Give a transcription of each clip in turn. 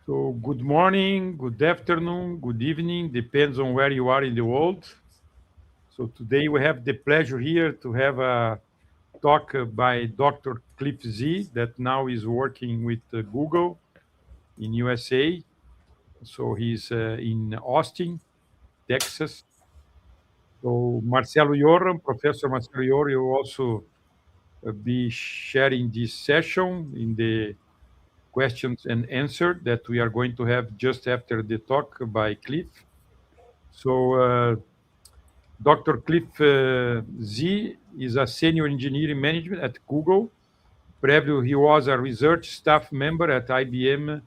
So, good morning, good afternoon, good evening, depends on where you are in the world. So, today we have the pleasure here to have a talk by Dr. Cliff Z, that now is working with Google in USA. So, he's in Austin, Texas. So, Marcelo Yoram, Professor Marcelo Yoram, will also be sharing this session in the questions and answer that we are going to have just after the talk by Cliff. So, Dr. Cliff Z is a senior engineer in management at Google. Previously, he was a research staff member at IBM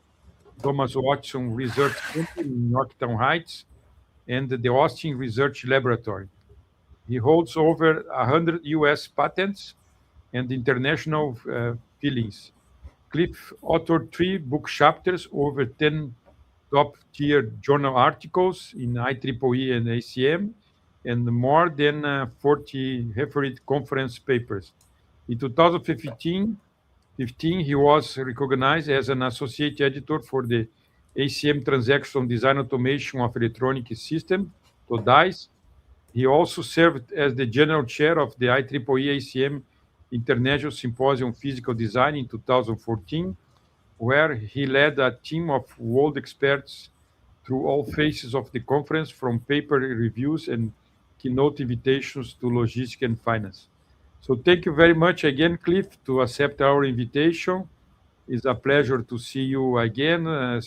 Thomas Watson Research Center in Yorktown Heights and the Austin Research Laboratory. He holds over 100 US patents and international fillings. Cliff authored 3 book chapters, over 10 top-tier journal articles in IEEE and ACM, and more than 40 referred conference papers. In 2015, he was recognized as an associate editor for the ACM Transaction Design Automation of Electronic System, TODICE. He also served as the general chair of the IEEE ACM International Symposium on Physical Design in 2014, where he led a team of world experts through all phases of the conference, from paper reviews and keynote invitations to logistics and finance. So thank you very much again, Cliff, to accept our invitation. It's a pleasure to see you again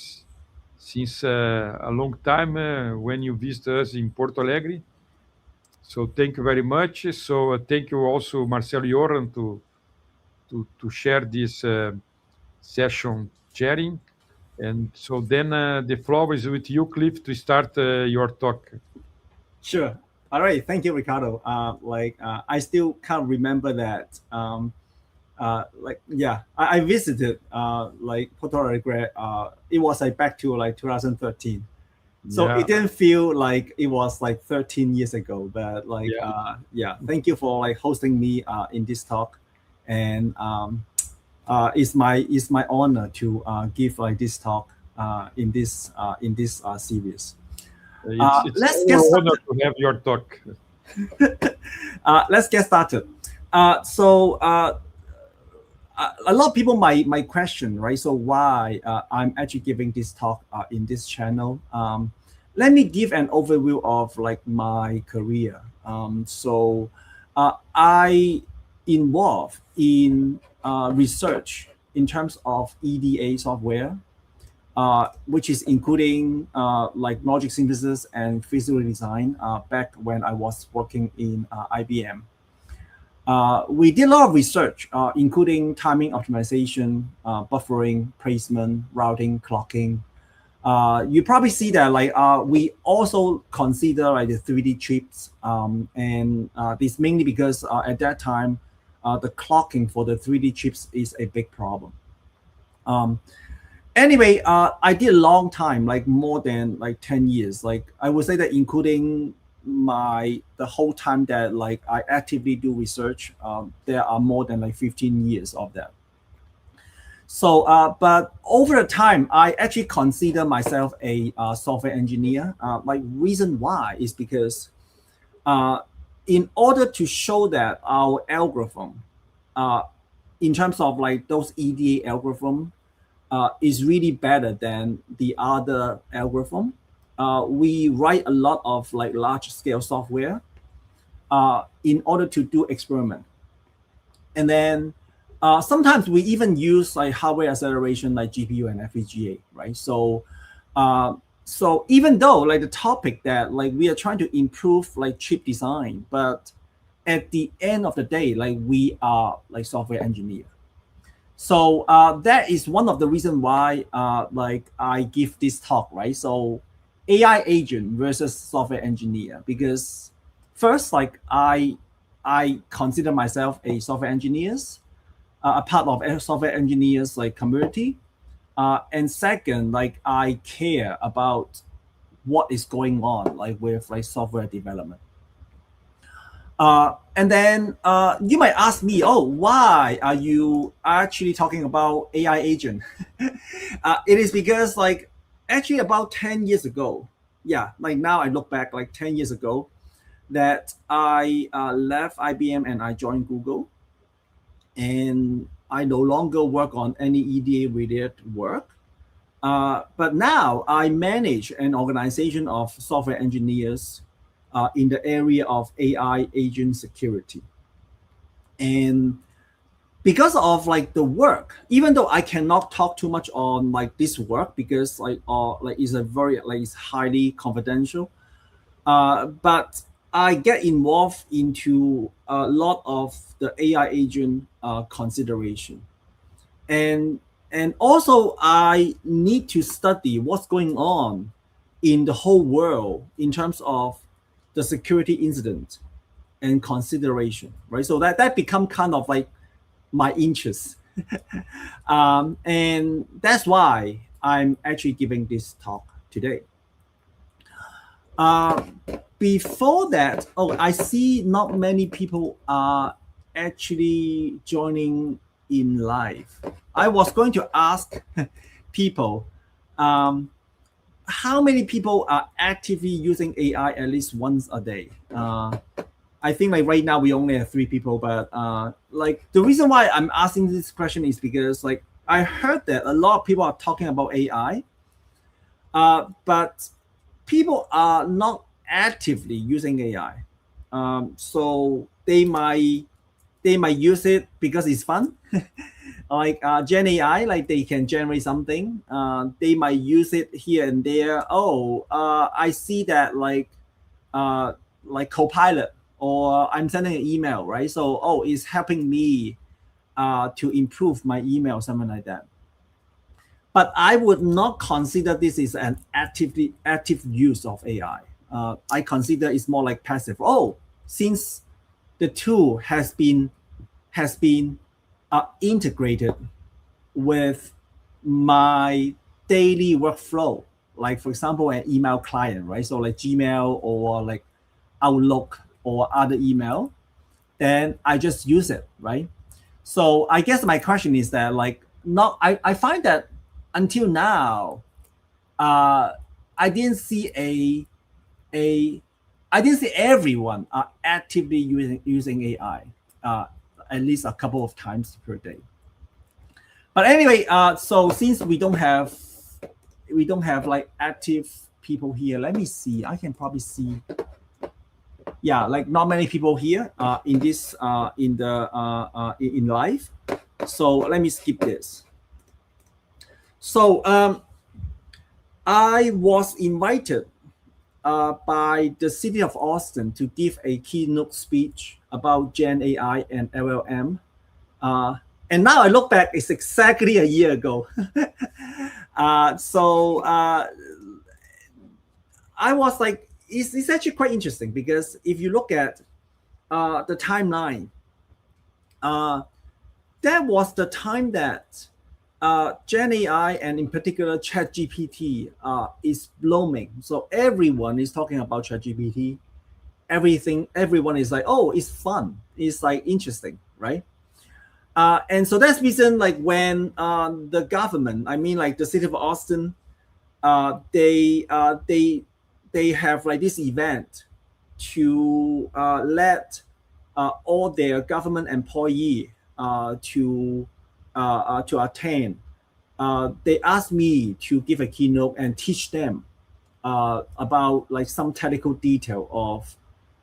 since a long time when you visit us in Porto Alegre. So thank you very much. So thank you also, Marcelo Joran, to share this session sharing. And so then the floor is with you, Cliff, to start your talk. Sure. All right. Thank you, Ricardo. I still can't remember that. I visited Porto Alegre. It was like back to like 2013. So Yeah, it didn't feel like it was like 13 years ago. But yeah. thank you for like hosting me in this talk, and it's my honor to give like this talk in this series. It's Let's get our honor started. to have your talk. Let's get started. A lot of people might question, right? So why I'm actually giving this talk in this channel? Let me give an overview of like my career. I involved in research in terms of EDA software, which is including like logic synthesis and physical design back when I was working in IBM. We did a lot of research, including timing optimization, buffering, placement, routing, clocking. You probably see that like we also consider like the 3D chips, and this mainly because at that time the clocking for the 3D chips is a big problem. Um, Anyway, I did a long time, like more than like 10 years. Like I would say that including the whole time that like I actively do research, there are more than like 15 years of that. So, but over the time, I actually consider myself a software engineer. Like reason why is because uh, in order to show that our algorithm, uh, in terms of like those EDA algorithm, is really better than the other algorithm. We write a lot of like large scale software in order to do experiment. And then sometimes we even use like hardware acceleration like GPU and FPGA, right? So even though like the topic that like we are trying to improve like chip design, but at the end of the day, like we are like software engineer. So that is one of the reasons why like I give this talk, right? So AI agent versus software engineer, because first, like I consider myself a software engineers, a part of a software engineers like community, and second, like I care about what is going on like with like software development. And then you might ask me, oh, why are you actually talking about AI agent? It is because like actually about 10 years ago, yeah, like now I look back like 10 years ago that I left IBM and I joined Google, and I no longer work on any EDA related work. But now I manage an organization of software engineers in the area of AI agent security. And because of like the work, even though I cannot talk too much on like this work because like it's a very like it's highly confidential, but I get involved into a lot of the AI agent consideration, and also I need to study what's going on in the whole world in terms of the security incident and consideration, right? So that become kind of like my interest, and that's why I'm actually giving this talk today. Uh, Before that, oh, I see not many people are actually joining in live. I was going to ask people, um, how many people are actively using AI at least once a day? I think like right now we only have 3 people, but like the reason why I'm asking this question is because like I heard that a lot of people are talking about AI, but people are not actively using AI. So they might use it because it's fun, like Gen AI, like they can generate something. They might use it here and there. Oh, I see that like Copilot, or I'm sending an email, right? So oh, it's helping me to improve my email, something like that. But I would not consider this is an active use of AI. I consider it's more like passive. Oh, since the tool has been integrated with my daily workflow, like for example, an email client, right? So like Gmail or like Outlook or other email, then I just use it, right? So I guess my question is that like not I find that until now, uh, I didn't see a I didn't see everyone are actively using AI at least a couple of times per day. But anyway, so since we don't have like active people here, let me see. I can probably see. Yeah, like not many people here in this in live. So let me skip this. So I was invited by the city of Austin to give a keynote speech about Gen AI and LLM. And now I look back, it's exactly a year ago. So I was like, it's actually quite interesting because if you look at the timeline, that was the time that Gen AI and in particular ChatGPT is blooming. So everyone is talking about ChatGPT. Everyone is like, oh, it's fun. It's like interesting, right? And so that's reason like when the government, I mean like the city of Austin, they have like this event to let all their government employee to attend. They asked me to give a keynote and teach them about like some technical detail of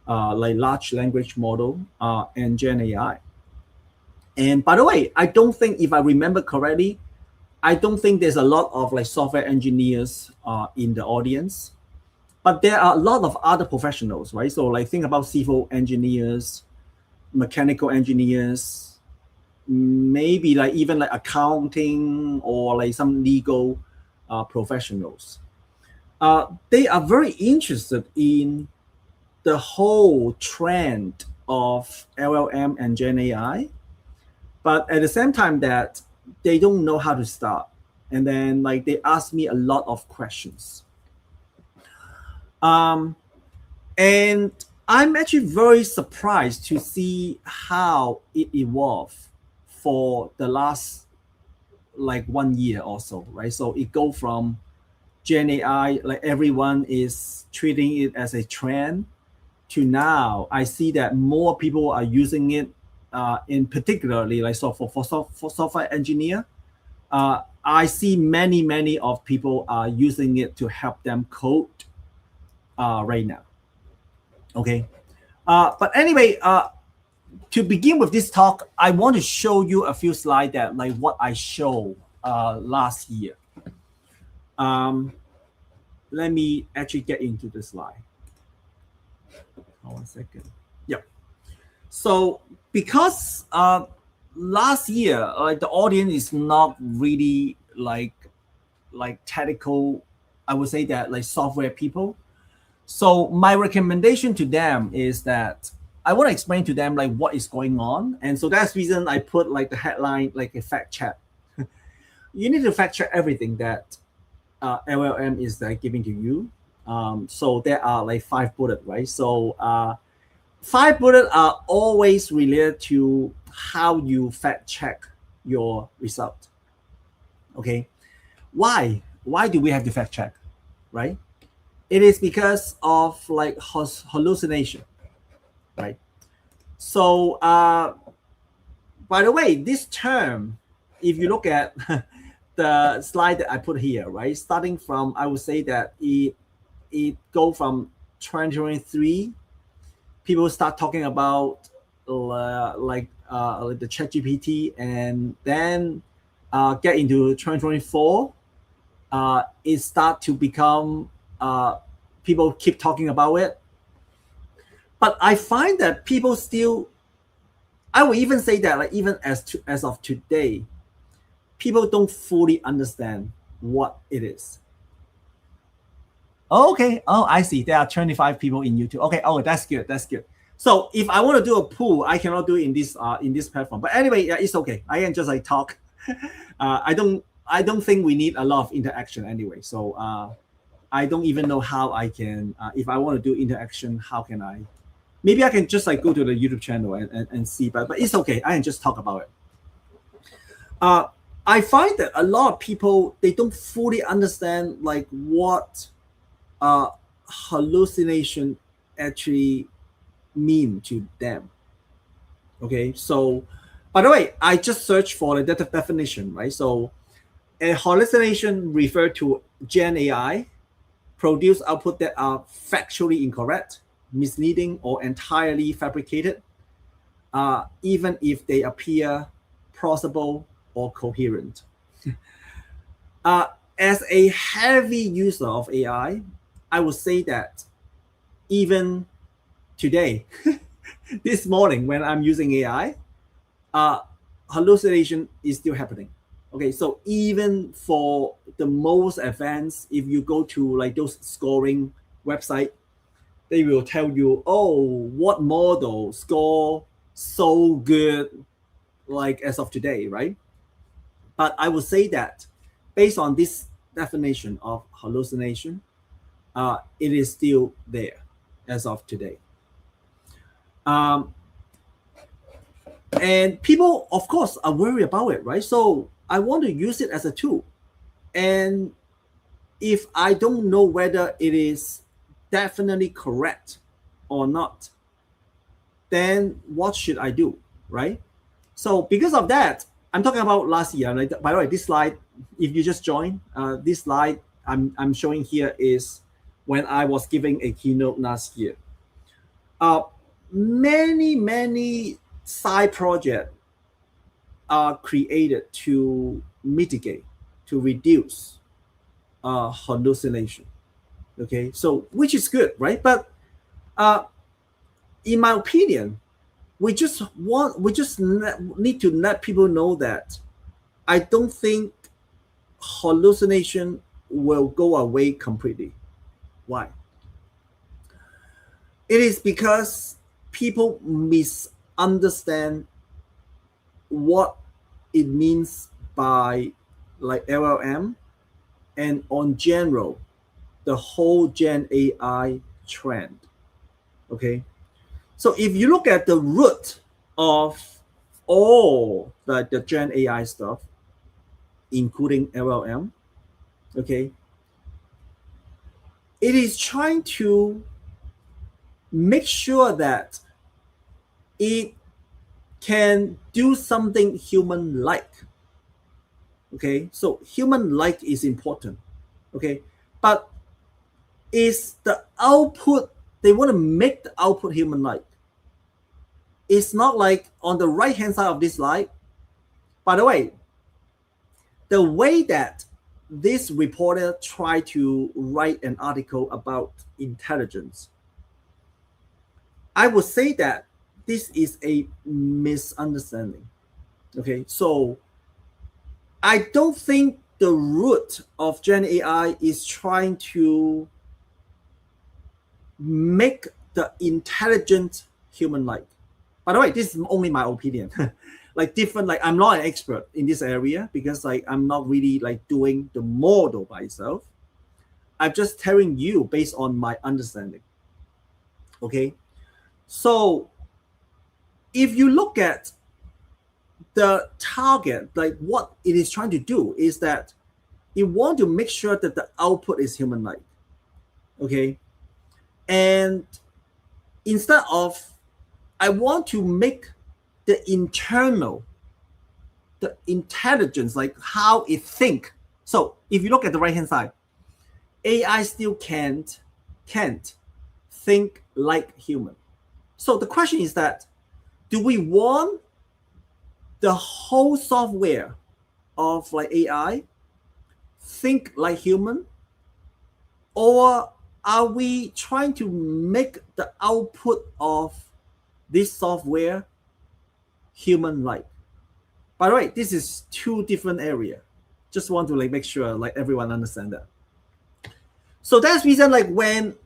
like large language model and Gen AI. And by the way, I don't think, if I remember correctly, I don't think there's a lot of like software engineers in the audience, but there are a lot of other professionals, right? So like think about civil engineers, mechanical engineers, maybe like even like accounting or like some legal professionals. They are very interested in the whole trend of LLM and Gen AI, but at the same time that they don't know how to start. And then like they ask me a lot of questions. And I'm actually very surprised to see how it evolved for the last like 1 year or so, right? So it go from Gen AI, like everyone is treating it as a trend, to now I see that more people are using it, in particularly like so for software engineer. I see many of people are using it to help them code right now. Okay, but anyway, to begin with this talk, I want to show you a few slides that like what I showed last year. Let me actually get into the slide. Hold on a second. Yep. So because last year, like the audience is not really like technical, I would say that like software people. So my recommendation to them is that I want to explain to them like what is going on, and so that's the reason I put like the headline like a fact check. You need to fact check everything that LLM is giving to you. So there are like 5 bullets, right? So 5 bullets are always related to how you fact check your result. Okay, why do we have to fact check, right? It is because of like hallucination, right? So by the way, this term, if you look at the slide that I put here, right, starting from, I would say that it go from 2023, people start talking about like the ChatGPT, and then get into 2024, it start to become people keep talking about it. But I find that people still, I would even say that like even as of today, people don't fully understand what it is. Okay. Oh, I see. There are 25 people in YouTube. Okay. Oh, that's good. That's good. So if I want to do a poll, I cannot do it in this platform. But anyway, yeah, it's okay. I can just like talk. I don't think we need a lot of interaction anyway. So I don't even know how I can. If I want to do interaction, how can I? Maybe I can just like go to the YouTube channel and see. But it's okay. I can just talk about it. I find that a lot of people, they don't fully understand like what hallucination actually mean to them. Okay, so by the way, I just searched for the definition, right? So a hallucination refer to Gen AI produce output that are factually incorrect, misleading, or entirely fabricated, even if they appear plausible or coherent. As a heavy user of AI, I would say that even today, this morning when I'm using AI, hallucination is still happening. Okay, so even for the most advanced, if you go to like those scoring website, they will tell you, oh, what model score so good like as of today, right? But I would say that based on this definition of hallucination, it is still there as of today. And people, of course, are worried about it, right? So I want to use it as a tool. And if I don't know whether it is definitely correct or not, then what should I do, right? So because of that, I'm talking about last year. Like, by the way, this slide, if you just joined, this slide I'm showing here is when I was giving a keynote last year. Many side projects are created to mitigate, to reduce hallucination. Okay, so which is good, right? But in my opinion, we just need to let people know that I don't think hallucination will go away completely. Why? It is because people misunderstand what it means by like LLM and on general the whole Gen AI trend. Okay, So if you look at the root of all the Gen AI stuff, including LLM, okay, it is trying to make sure that it can do something human-like. Okay, so human-like is important. Okay, but is the output, they want to make the output human-like. It's not like on the right-hand side of this slide. By the way, the way that this reporter tried to write an article about intelligence, I would say that this is a misunderstanding. Okay, so I don't think the root of Gen AI is trying to make the intelligent human-like. By the way, this is only my opinion. Like different, like I'm not an expert in this area because like I'm not really like doing the model by itself. I'm just telling you based on my understanding. Okay, so if you look at the target, like what it is trying to do is that it want to make sure that the output is human-like. Okay, and instead of, I want to make the internal, the intelligence, like how it think. So if you look at the right hand side, AI still can't think like human. So the question is that, do we want the whole software of like AI think like human, or are we trying to make the output of this software human-like? By the way, this is two different areas. Just want to like make sure like everyone understand that. So that's reason like when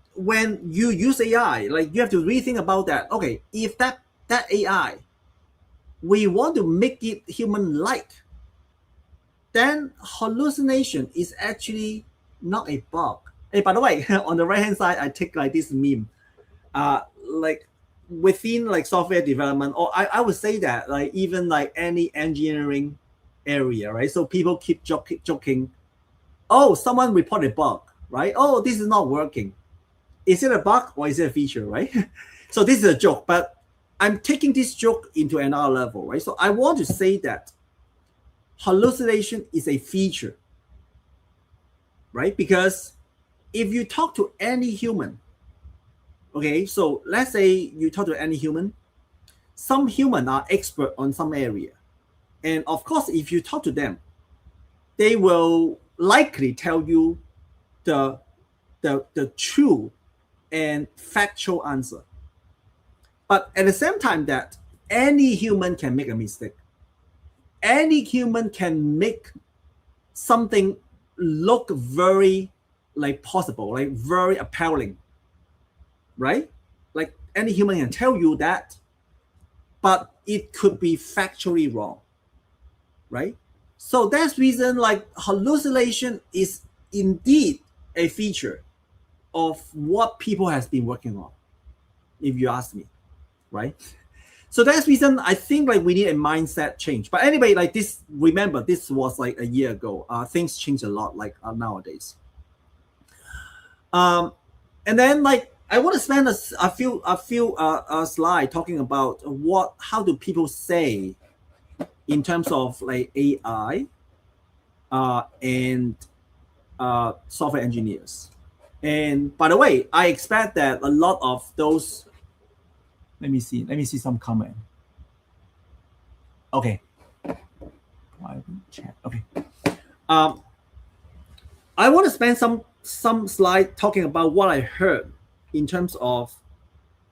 you use AI, like you have to rethink about that. Okay, if that AI, we want to make it human-like, then hallucination is actually not a bug. Hey, by the way, on the right hand side, I take like this meme. Like within like software development, or I would say that like even like any engineering area, right? So people keep joking, oh, someone reported a bug, right? Oh, this is not working. Is it a bug or is it a feature, right? So this is a joke, but I'm taking this joke into another level, right? So I want to say that hallucination is a feature, right? Because if you talk to any human, okay, so let's say you talk to any human, some human are expert on some area. And of course, if you talk to them, they will likely tell you the true and factual answer. But at the same time that any human can make a mistake. Any human can make something look very like possible, like very appealing, right? Like any human can tell you that, but it could be factually wrong, right? So that's reason like hallucination is indeed a feature of what people has been working on, if you ask me, right? So that's reason I think like we need a mindset change. But anyway, like this, remember this was like a year ago. Things change a lot like nowadays. And then like I want to spend a few slide talking about how do people say in terms of like AI and software engineers. And by the way, I expect that a lot of those. Let me see some comment. Okay. Chat. Okay. I want to spend some slide talking about what I heard in terms of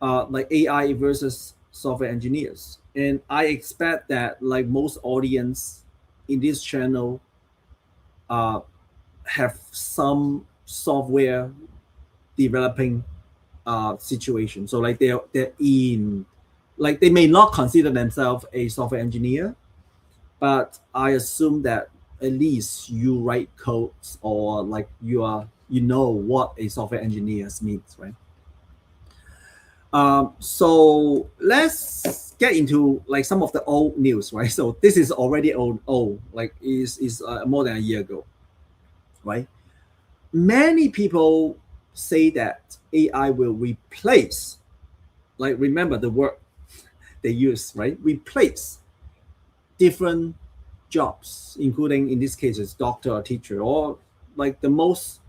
like AI versus software engineers, and I expect that like most audience in this channel have some software developing situation. So like they're in, like they may not consider themselves a software engineer, but I assume that at least you write codes, or like you know what a software engineer means, right? So let's get into like some of the old news, right? So this is already old, like is more than a year ago, right? Many people say that AI will replace, like remember the word they use, right? Replace different jobs, including in this case, it's doctor or teacher, or like the most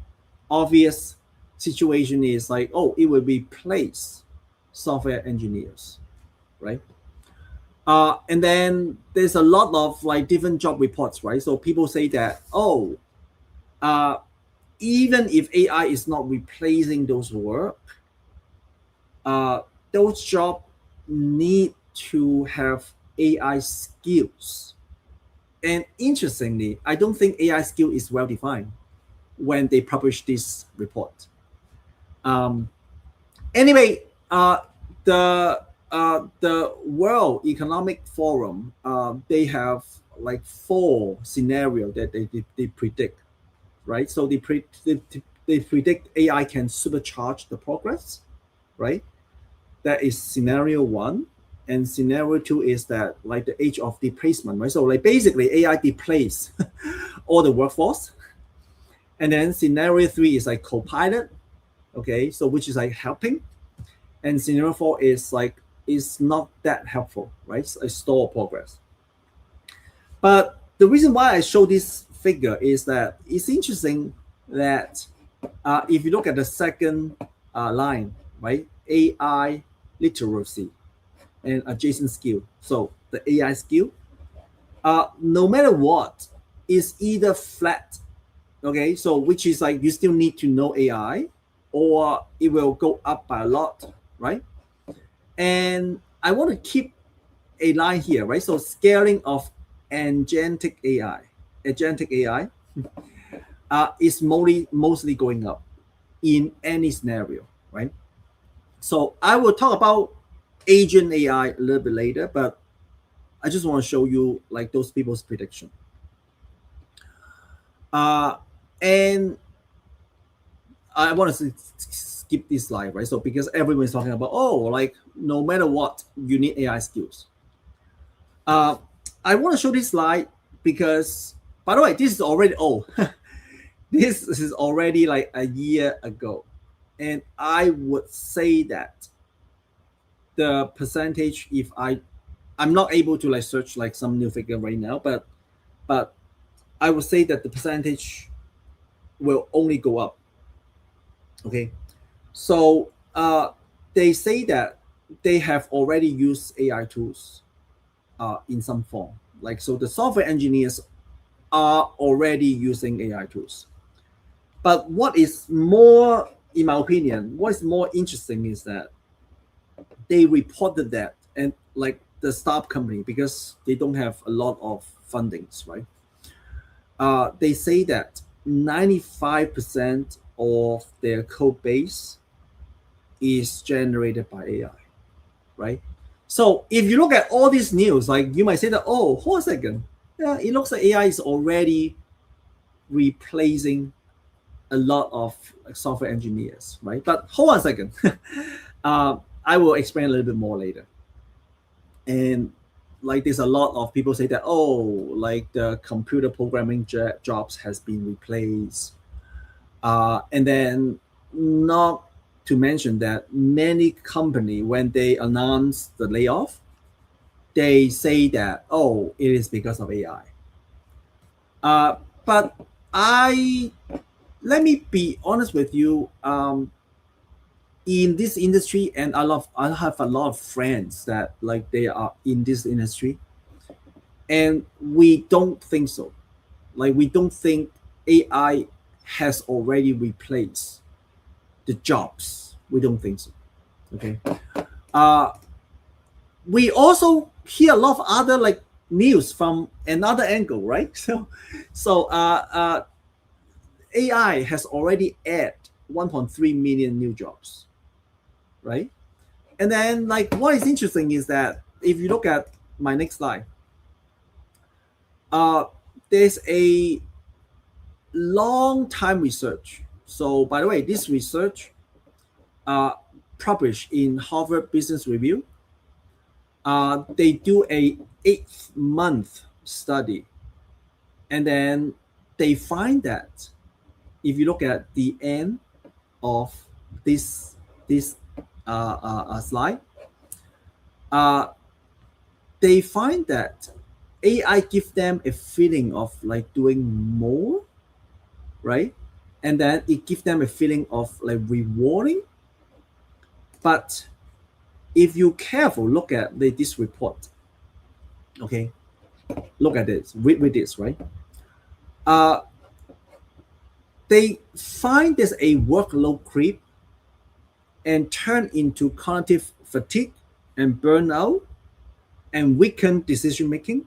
obvious situation is like, oh, it will replace software engineers, right? And then there's a lot of like different job reports, right? So people say that, oh, uh, even if AI is not replacing those work, uh, those jobs need to have AI skills. And interestingly, I don't think AI skill is well defined when they publish this report. Um, anyway, the World Economic Forum, they have like four scenarios that they predict, right? So they predict AI can supercharge the progress, right? That is scenario one. And scenario two is that like the age of displacement, right? So like basically AI displace all the workforce. And then scenario three is like co-pilot, okay, so which is like helping. And scenario four is like is not that helpful, right? It's a stall progress. But the reason why I show this figure is that it's interesting that if you look at the second line, right, AI literacy and adjacent skill. So the AI skill, no matter what, is either flat, okay, so which is like you still need to know AI, or it will go up by a lot, right? And I want to keep a line here, right? So scaling of agentic AI, agentic AI is mostly going up in any scenario, right? So I will talk about agent AI a little bit later, but I just want to show you like those people's prediction. Uh, and I want to skip this slide, right? So because everyone's talking about, oh, like no matter what, you need AI skills. Uh, I want to show this slide because, by the way, this is already old. This is already like a year ago, and I would say that the percentage, if I'm not able to like search like some new figure right now, but I would say that the percentage will only go up. Okay, so they say that they have already used AI tools in some form. Like so, the software engineers are already using AI tools. But what is more, in my opinion, what is more interesting is that they reported that, and like the startup company, because they don't have a lot of fundings, right? They say that 95% of their code base is generated by AI, right? So if you look at all these news, like you might say that, oh, hold on a second. Yeah, it looks like AI is already replacing a lot of like, software engineers, right? But hold on a second. I will explain a little bit more later. And like there's a lot of people say that, oh, like the computer programming jobs has been replaced. And then not to mention that many company, when they announce the layoff, they say that, oh, it is because of AI. But I let me be honest with you. In this industry, and I have a lot of friends that like they are in this industry, and we don't think so. Like we don't think AI has already replaced the jobs. We don't think so. Okay. Uh, we also hear a lot of other like news from another angle, right? So AI has already added 1.3 million new jobs, right? And then like what is interesting is that if you look at my next slide, uh, there's a long time research. So by the way, this research, uh, published in Harvard Business Review. They do a 8-month study, and then they find that if you look at the end of this slide, they find that AI gives them a feeling of like doing more, right? And then it gives them a feeling of like rewarding. But if you careful look at this report, okay, look at this, read this, right? They find there's a workload creep and turn into cognitive fatigue and burnout and weakened decision making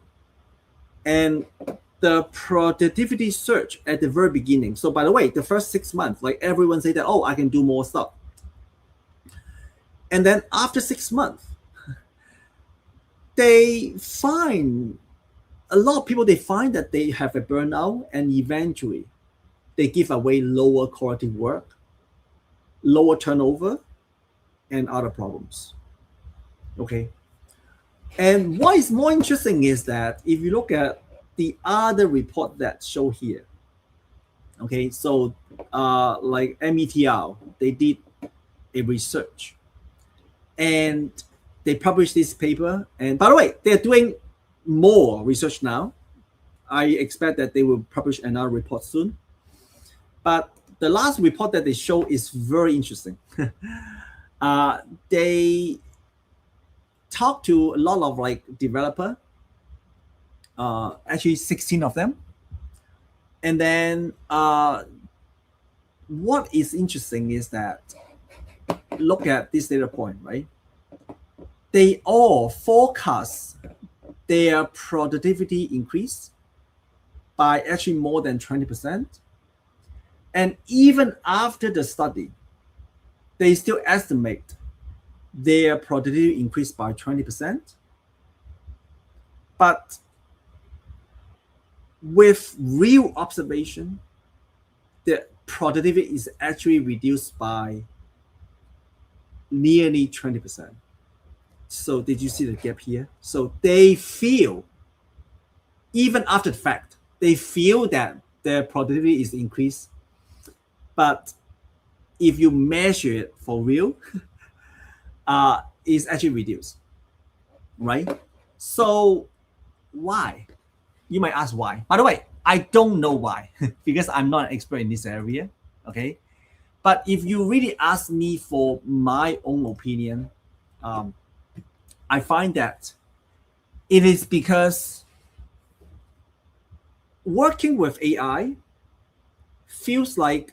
and the productivity surge at the very beginning. So by the way, the first 6 months, like everyone say that, oh, I can do more stuff. And then after 6 months, they find a lot of people, they find that they have a burnout and eventually they give away lower quality work, lower turnover, and other problems. Okay. And what is more interesting is that if you look at the other report that show here, okay, so like METR, they did a research and they published this paper. And by the way, they're doing more research now. I expect that they will publish another report soon. But the last report that they show is very interesting. They talked to a lot of like developer, actually 16 of them. And then what is interesting is that, look at this data point, right? They all forecast their productivity increase by actually more than 20%. And even after the study, they still estimate their productivity increased by 20%. But with real observation, the productivity is actually reduced by nearly 20%. So did you see the gap here? So they feel, even after the fact, they feel that their productivity is increased. But if you measure it for real, it's actually reduced, right? So why? You might ask why. By the way, I don't know why because I'm not an expert in this area, okay? But if you really ask me for my own opinion, I find that it is because working with AI feels like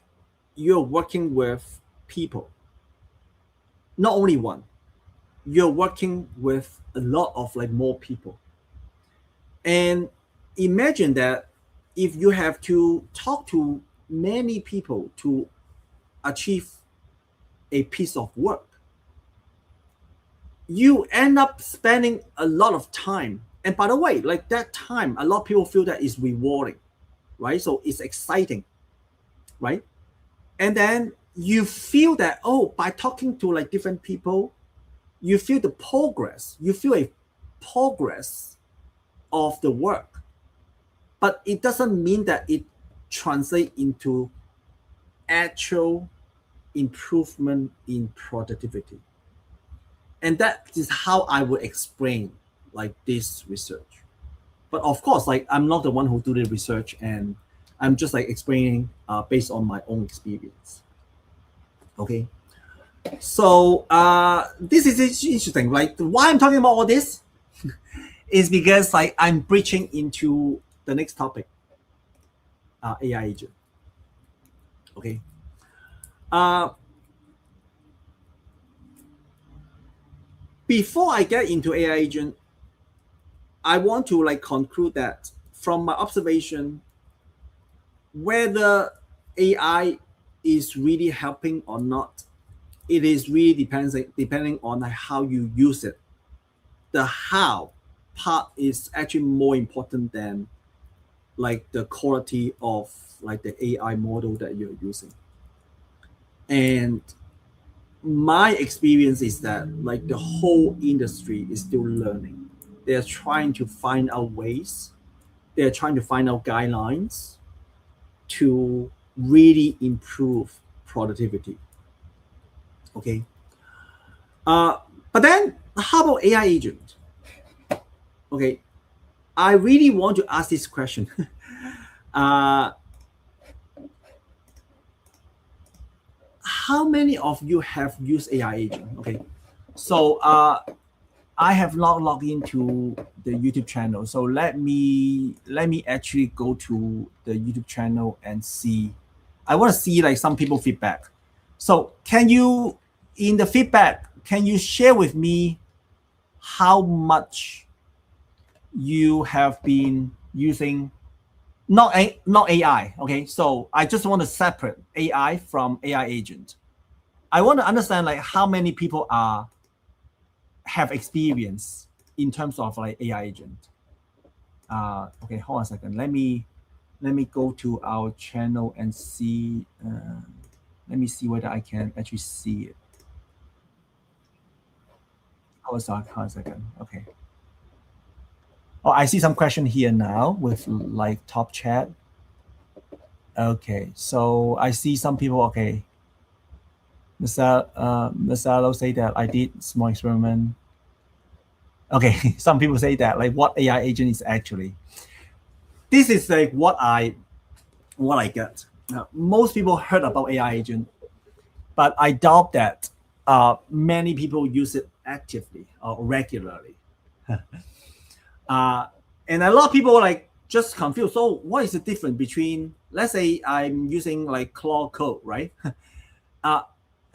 you're working with people. Not only one, you're working with a lot of like more people. And imagine that if you have to talk to many people to achieve a piece of work, you end up spending a lot of time. And by the way, like that time, a lot of people feel that is rewarding, right? So it's exciting, right? And then you feel that, oh, by talking to like different people, you feel the progress, you feel a progress of the work. But it doesn't mean that it translates into actual improvement in productivity. And that is how I would explain like this research. But of course, like I'm not the one who do the research, and I'm just like explaining based on my own experience. Okay. So this is interesting. Like why I'm talking about all this is because like I'm breaching into the next topic, AI agent. Okay. Before I get into AI agent, I want to like conclude that from my observation, whether AI is really helping or not, it is really depending on how you use it. The how part is actually more important than like the quality of like the AI model that you're using. And my experience is that like the whole industry is still learning. They're trying to find out ways. They're trying to find out guidelines to really improve productivity. Okay. But then how about AI agent? Okay. I really want to ask this question. How many of you have used AI agent? Okay. So I have not logged into the YouTube channel. So let me actually go to the YouTube channel and see. I want to see like some people feedback. So can you, in the feedback, can you share with me how much you have been using not AI, okay? So I just want to separate AI from AI agent. I want to understand like how many people have experience in terms of like AI agent. Okay, hold on a second. Let me go to our channel and see. Let me see whether I can actually see it. Hold on a second. Okay. Oh, I see some question here now with like top chat. Okay, so I see some people. Okay, Masalo say that I did small experiment. Okay, some people say that like what AI agent is actually. This is like what I get. Most people heard about AI agent, but I doubt that many people use it actively or regularly. And a lot of people like just confused. So what is the difference between, let's say I'm using like Claude Code, right?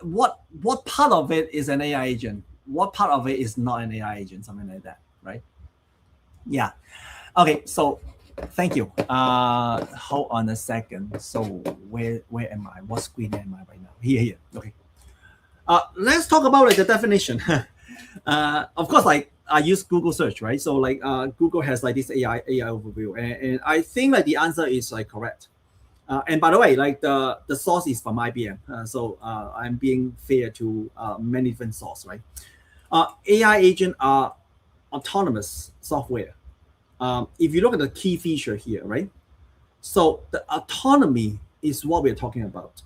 What part of it is an AI agent? What part of it is not an AI agent? Something like that, right? Yeah. Okay. So thank you. Hold on a second. So where am I? What screen am I right now? Here. Okay. Let's talk about like the definition. Of course, like I use Google search, right? So like Google has like this AI overview, and I think like the answer is like correct. And by the way, like the source is from IBM, so I'm being fair to many different sources, right? AI agent are autonomous software. If you look at the key feature here, right? So the autonomy is what we're talking about.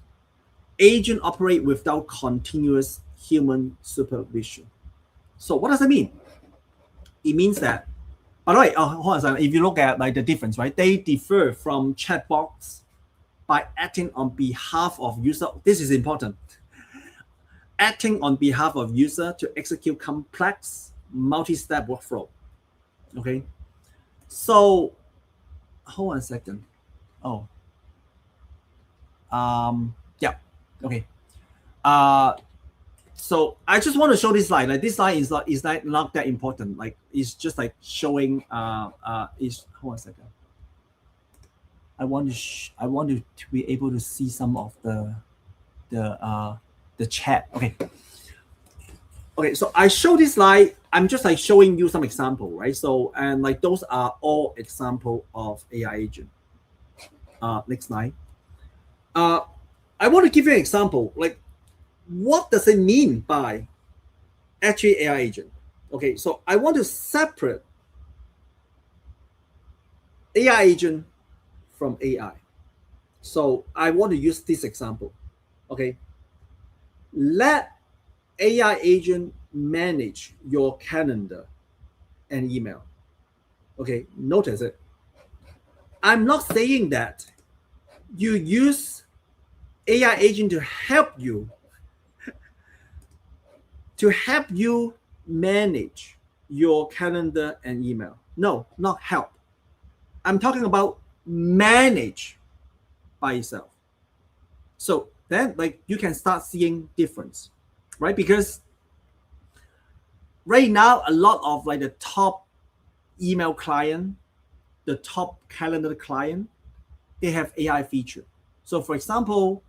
Agent operate without continuous human supervision. So what does it mean? It means that, by the way, hold on a second. If you look at like the difference, right? They differ from chatbots by acting on behalf of user. This is important. Acting on behalf of user to execute complex multi-step workflow. Okay. So hold on a second. Oh. Yeah. Okay. So I just want to show this slide. Like this slide is not that important. Like it's just like showing. Is hold on a second. I want to be able to see some of the chat. Okay. Okay. So I show this slide. I'm just like showing you some example, right? So and like those are all example of AI agent. Next slide. I want to give you an example. Like, what does it mean by actually AI agent? Okay, so I want to separate AI agent from AI. So I want to use this example. Okay, let AI agent manage your calendar and email. Okay, notice it. I'm not saying that you use AI agent to help you manage your calendar and email. No, not help. I'm talking about manage by itself. So then like you can start seeing difference, right? Because right now a lot of like the top email client, the top calendar client, they have AI feature. So for example,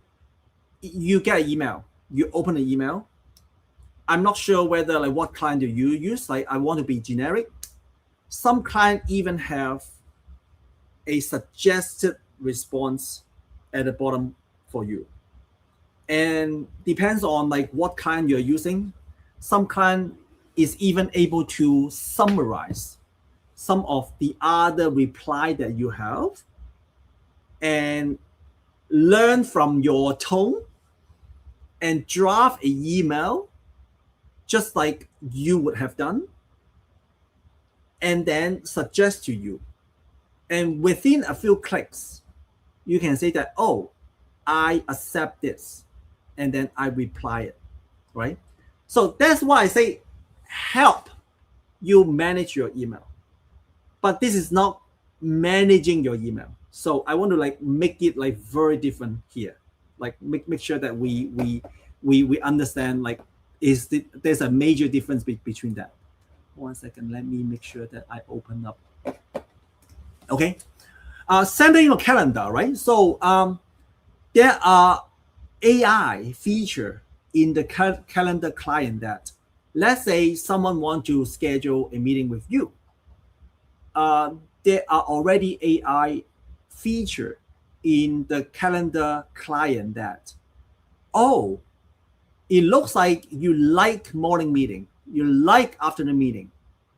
you get an email, you open the email. I'm not sure whether like what client do you use. Like I want to be generic. Some client even have a suggested response at the bottom for you. and depends on like what client you're using. Some client is even able to summarize some of the other reply that you have and learn from your tone and draft an email just like you would have done and then suggest to you. And within a few clicks, you can say that, oh, I accept this. And then I reply it, right? So that's why I say help you manage your email. But this is not managing your email. So I want to like make it like very different here. Like make sure that we understand like there's a major difference between that. 1 second, let me make sure that I open up. Okay. Sending your calendar, right? So there are AI feature in the calendar client that, let's say someone wants to schedule a meeting with you. There are already AI feature in the calendar client that, oh, it looks like you like morning meeting, you like afternoon meeting,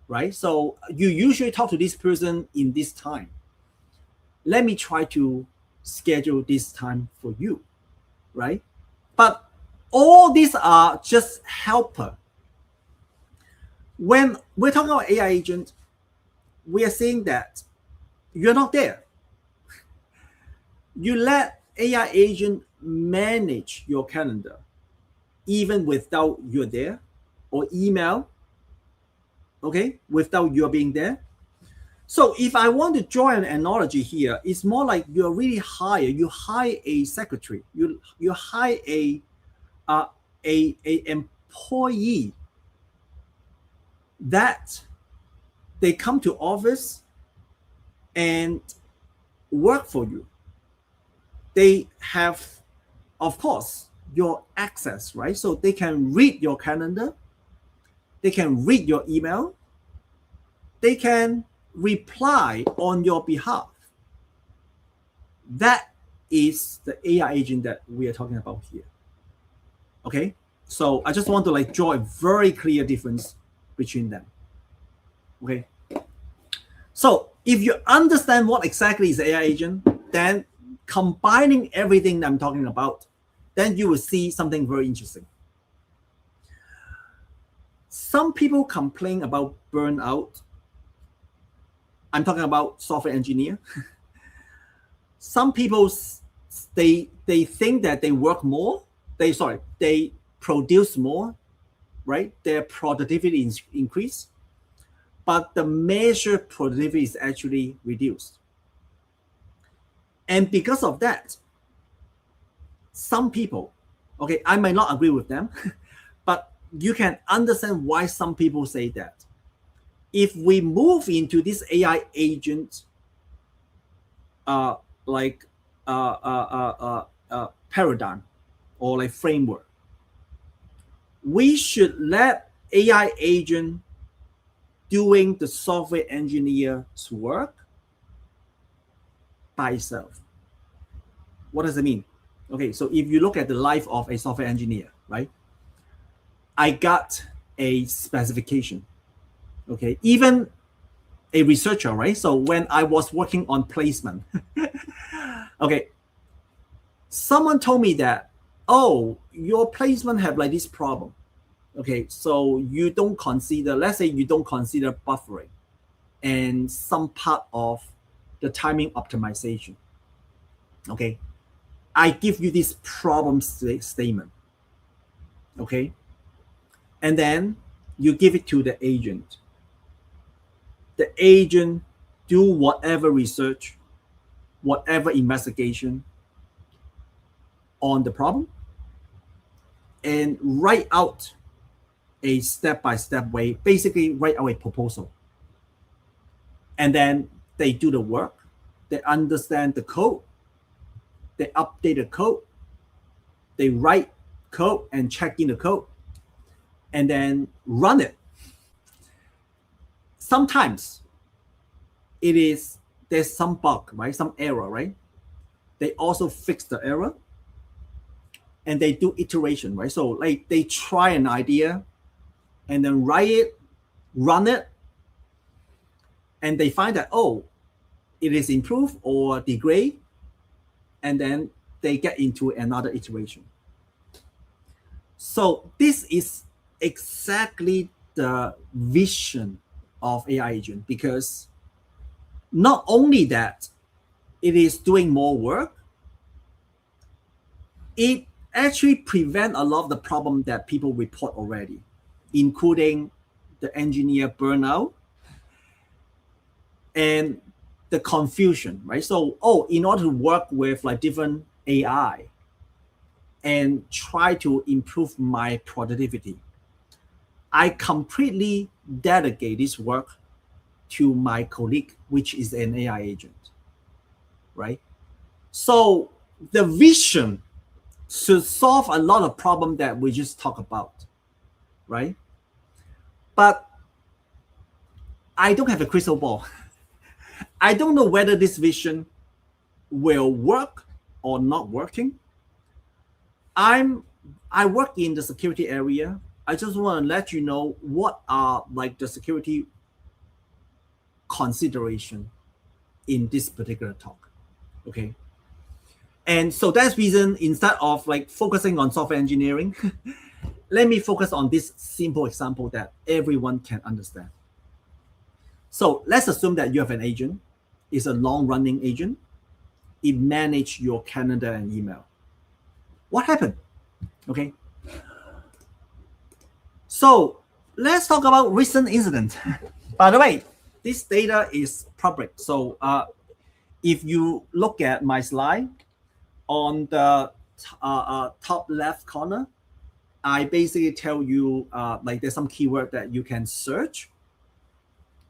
right? So you usually talk to this person in this time. Let me try to schedule this time for you, right? But all these are just helper. When we're talking about AI agent, we are saying that you're not there. You let AI agent manage your calendar even without you're there, or email, okay, without you're being there. So if I want to draw an analogy here, it's more like you're really you hire a secretary, you hire a employee that they come to office and work for you. They have, of course, your access, right? So they can read your calendar, they can read your email, they can reply on your behalf. That is the AI agent that we are talking about here. Okay, so I just want to like draw a very clear difference between them. Okay, so if you understand what exactly is AI agent, then combining everything that I'm talking about, then you will see something very interesting. Some people complain about burnout. I'm talking about software engineer. Some people they think that they work more. They produce more, right? Their productivity is increased, but the measured productivity is actually reduced. And because of that, some people, okay, I might not agree with them, but you can understand why some people say that. If we move into this AI agent paradigm or like framework, we should let AI agent doing the software engineer's work by itself. What does it mean? Okay, so if you look at the life of a software engineer, right? I got a specification. Okay, even a researcher, right? So when I was working on placement, okay, someone told me that, oh, your placement have like this problem. Okay, so you don't consider, let's say you don't consider buffering and some part of the timing optimization. Okay, I give you this problem statement. Okay, and then you give it to the agent. The agent do whatever research, whatever investigation on the problem, and write out a step-by-step way, basically write out a proposal. And then they do the work, they understand the code, they update the code, they write code and check in the code, and then run it. Sometimes there's some bug, right? Some error, right? They also fix the error. and they do iteration, right? So like they try an idea and then write it, run it, and they find that, oh, it is improved or degrade, and then they get into another iteration. So this is exactly the vision of AI agent, because not only that it is doing more work, it actually prevent a lot of the problem that people report already, including the engineer burnout and the confusion, right? So, oh, in order to work with like different AI and try to improve my productivity, I completely delegate this work to my colleague, which is an AI agent, right? So the vision should solve a lot of problem that we just talked about, right? But I don't have a crystal ball. I don't know whether this vision will work or not working. I work in the security area. I just want to let you know what are like the security consideration in this particular talk. Okay. And so that's reason, instead of like focusing on software engineering, let me focus on this simple example that everyone can understand. So let's assume that you have an agent. It's a long-running agent. It manages your calendar and email. What happened? Okay. So let's talk about recent incident. By the way, this data is public. So if you look at my slide, on the top left corner, I basically tell you like there's some keyword that you can search,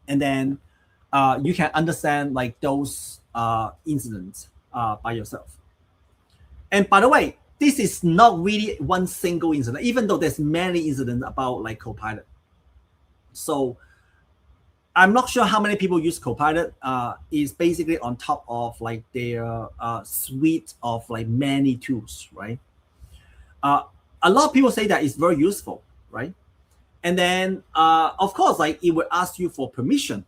and then you can understand like those incidents by yourself. And by the way, this is not really one single incident, even though there's many incidents about like Copilot. So I'm not sure how many people use Copilot. Is basically on top of like their suite of like many tools, right? A lot of people say that it's very useful, right? And then of course, like it will ask you for permission,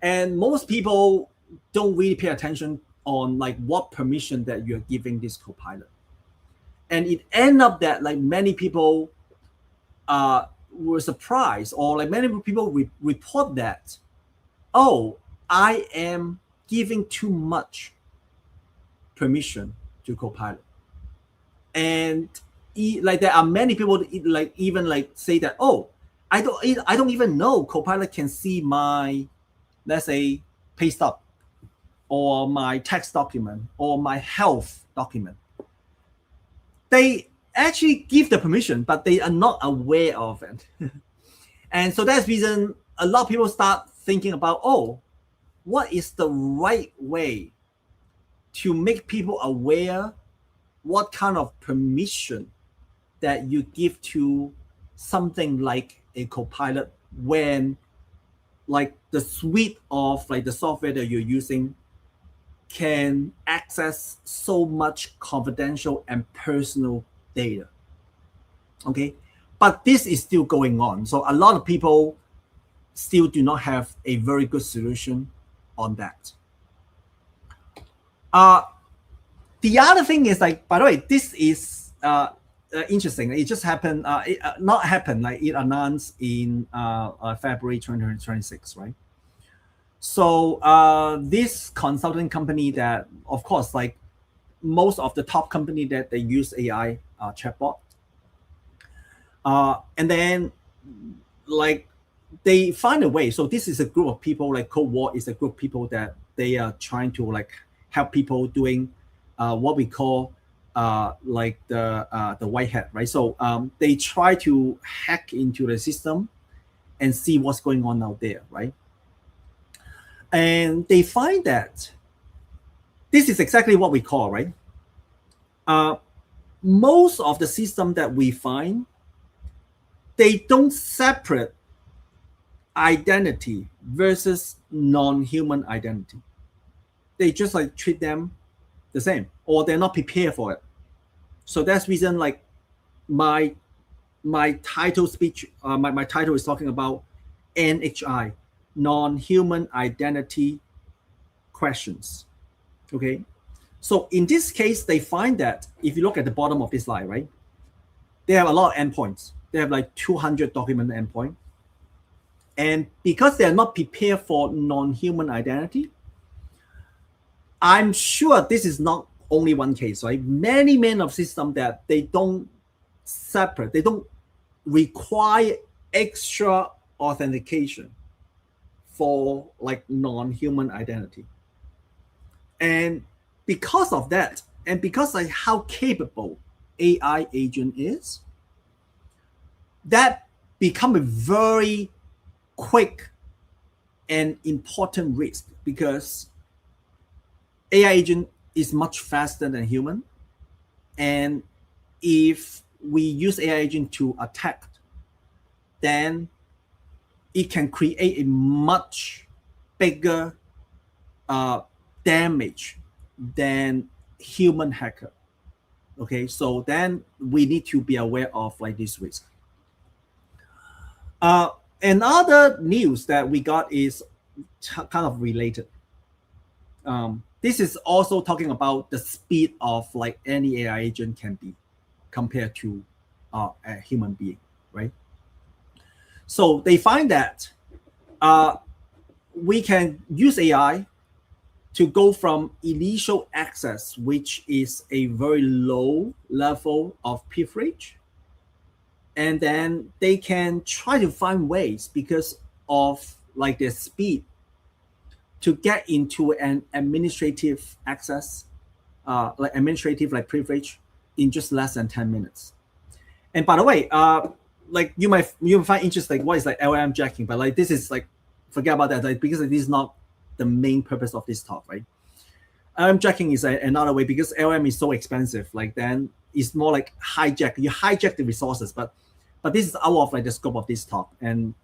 and most people don't really pay attention on like what permission that you're giving this Copilot, and it end up that like many people were surprised, or like many people report that, oh, I am giving too much permission to Copilot. And like there are many people that like even like say that, oh, I don't even know Copilot can see my, let's say, pay stub or my tax document or my health document. They actually give the permission, but they are not aware of it. And so that's the reason a lot of people start thinking about, oh, what is the right way to make people aware what kind of permission that you give to something like a Copilot, when like the suite of like the software that you're using can access so much confidential and personal data. Okay, but this is still going on. So a lot of people still do not have a very good solution on that. The other thing is like, by the way, this is interesting. It just happened, not happened, like it announced in February 2026, right? So this consulting company that, of course, like most of the top company that they use AI chatbot, and then like they find a way. So this is a group of people, like Code War is a group of people that they are trying to like help people doing what we call like the white hat, right? So they try to hack into the system and see what's going on out there, right? And they find that this is exactly what we call, right? Most of the system that we find, they don't separate identity versus non-human identity. They just like treat them the same, or they're not prepared for it. So that's reason like my title speech, my title is talking about NHI, non-human identity questions. Okay, so in this case, they find that if you look at the bottom of this slide, right, they have a lot of endpoints. They have like 200 document endpoint, and because they are not prepared for non-human identity, I'm sure this is not only one case, right? Many of systems that they don't separate, they don't require extra authentication for like non-human identity. And because of that, and because of how capable AI agent is, that become a very quick and important risk, because AI agent is much faster than human. And if we use AI agent to attack, then it can create a much bigger damage than human hacker. Okay, so then we need to be aware of like this risk. Another news that we got is kind of related. This is also talking about the speed of like any AI agent can be compared to a human being, right? So they find that we can use AI to go from initial access, which is a very low level of privilege, and then they can try to find ways, because of like their speed, to get into an administrative access, like administrative like privilege, in just less than 10 minutes. And by the way, like you might find interesting what is like LLM jacking, but like this is like, forget about that, like, because this is not the main purpose of this talk, right? LLM jacking is another way, because LLM is so expensive. Like then it's more like you hijack the resources, but this is out of like the scope of this talk. And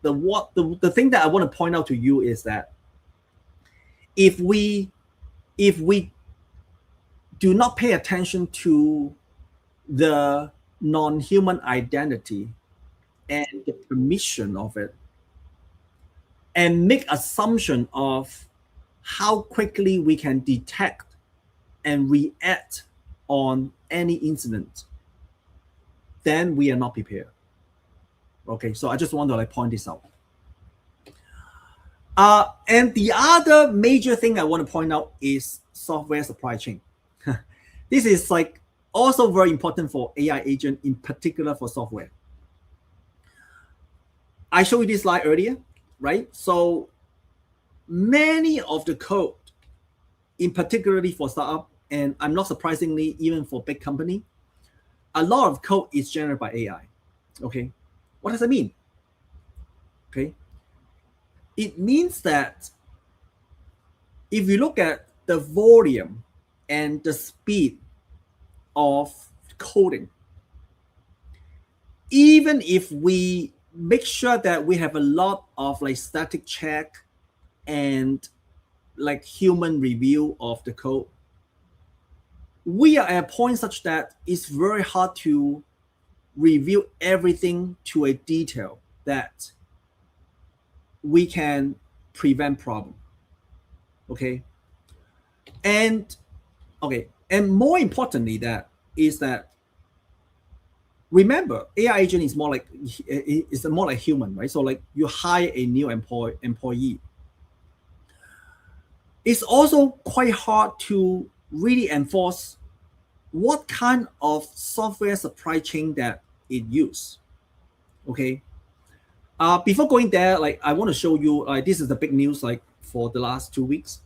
the thing that I want to point out to you is that if we do not pay attention to the non-human identity and the permission of it, and make assumption of how quickly we can detect and react on any incident, then we are not prepared. Okay, so I just want to like point this out. And the other major thing I want to point out is software supply chain. This is like also very important for AI agent, in particular for software. I showed you this slide earlier, right? So many of the code, in particularly for startup, and I'm not surprisingly even for big company, a lot of code is generated by AI. Okay, what does that mean? Okay, it means that if you look at the volume and the speed of coding, even if we make sure that we have a lot of like static check and like human review of the code, we are at a point such that it's very hard to review everything to a detail that we can prevent problem. Okay, and more importantly, that is that, remember, AI agent is more like human, right? So like you hire a new employee, it's also quite hard to really enforce what kind of software supply chain that it use. Okay, before going there, like I want to show you, this is the big news like for the last 2 weeks.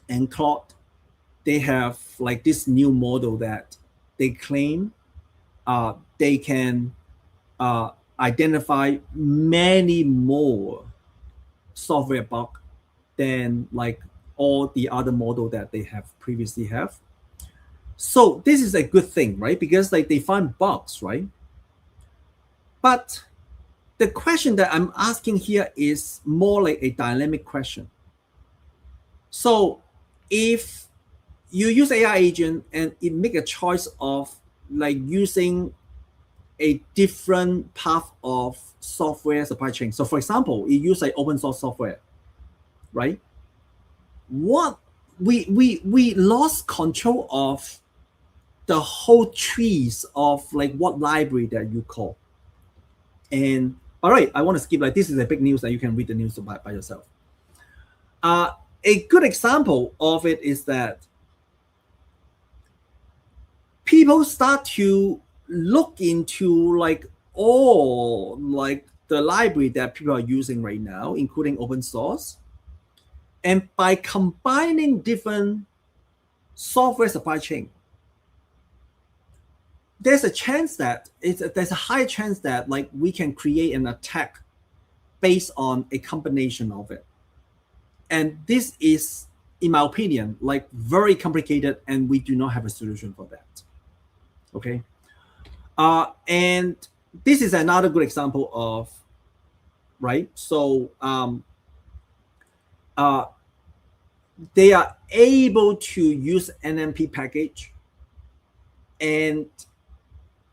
And Claude, they have like this new model that they claim they can identify many more software bug than like all the other model that they have previously have. So this is a good thing, right? Because like they find bugs, right? But the question that I'm asking here is more like a dynamic question. So if you use AI agent and it make a choice of like using a different path of software supply chain. So for example, it use like open source software, right? What we lost control of the whole trees of like what library that you call. And all right, I want to skip, like this is a big news that you can read the news by yourself. A good example of it is that people start to look into like all like the library that people are using right now, including open source. And by combining different software supply chain, there's a chance that there's a high chance that like we can create an attack based on a combination of it. And this is, in my opinion, like very complicated, and we do not have a solution for that. Okay. And this is another good example of, right? So they are able to use NMP package, and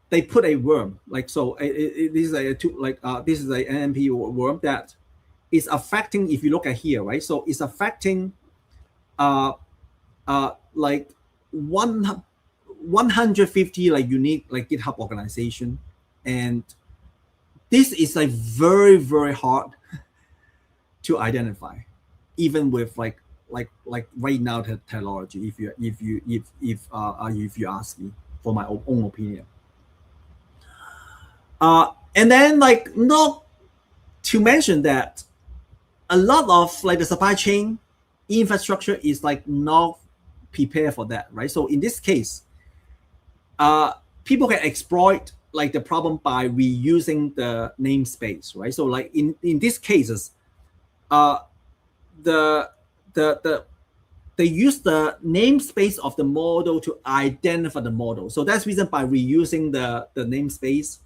they put a worm, like so. This is this is a NMP worm that is affecting. If you look at here, right? So it's affecting like 150 like unique like GitHub organization, and this is like very very hard to identify, even with like right now technology. If you ask me for my own opinion, and then like not to mention that a lot of like the supply chain infrastructure is like not prepared for that, right? So in this case, people can exploit like the problem by reusing the namespace, right? So like in these cases, they use the namespace of the model to identify the model. So that's the reason by reusing the namespace,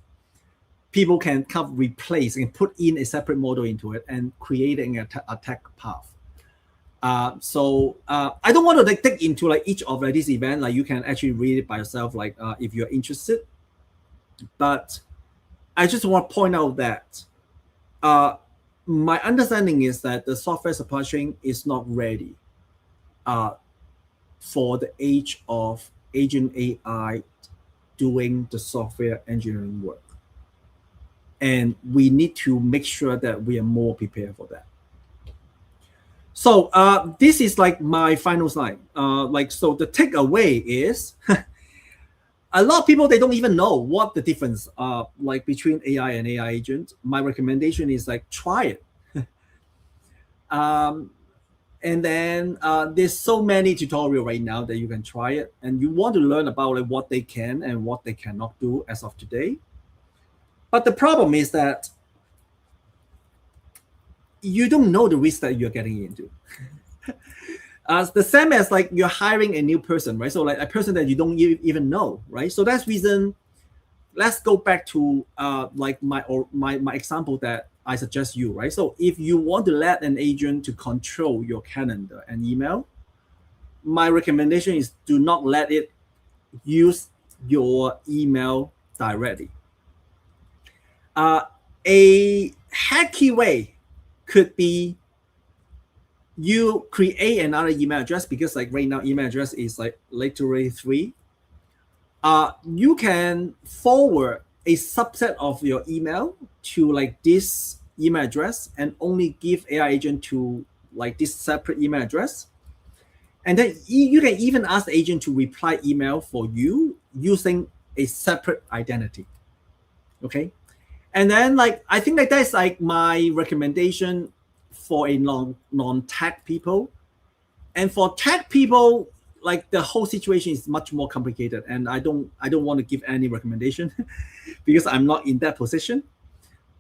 people can kind of replace and put in a separate model into it and creating an attack path. So I don't want to like dig into like each of these events. Like you can actually read it by yourself, like if you're interested. But I just want to point out that my understanding is that the software supply chain is not ready for the age of agent AI doing the software engineering work. And we need to make sure that we are more prepared for that. So this is like my final slide. So the takeaway is a lot of people, they don't even know what the difference like between AI and AI agent. My recommendation is like try it. And then there's so many tutorials right now that you can try it, and you want to learn about like what they can and what they cannot do as of today. But the problem is that you don't know the risk that you're getting into. The same as like you're hiring a new person, right? So like a person that you don't even know, right? So that's reason. Let's go back to like my example that I suggest you, right? So if you want to let an agent to control your calendar and email, my recommendation is do not let it use your email directly. A hacky way could be you create another email address, because like right now email address is like literally 3. You can forward a subset of your email to like this email address and only give AI agent to like this separate email address. And then you can even ask the agent to reply email for you using a separate identity. Okay. And then like I think like that's like my recommendation for a non-tech people. And for tech people, like the whole situation is much more complicated, and I don't want to give any recommendation because I'm not in that position.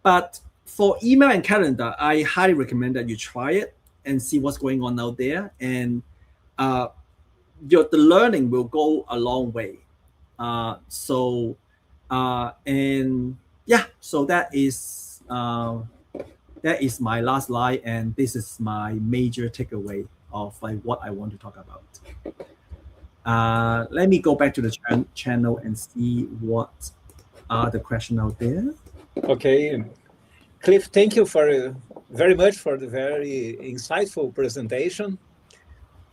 But for email and calendar, I highly recommend that you try it and see what's going on out there, and the learning will go a long way. And yeah, so that is my last slide, and this is my major takeaway of like what I want to talk about. Let me go back to the channel and see what are the question out there. Okay, Cliff, thank you very much for the very insightful presentation.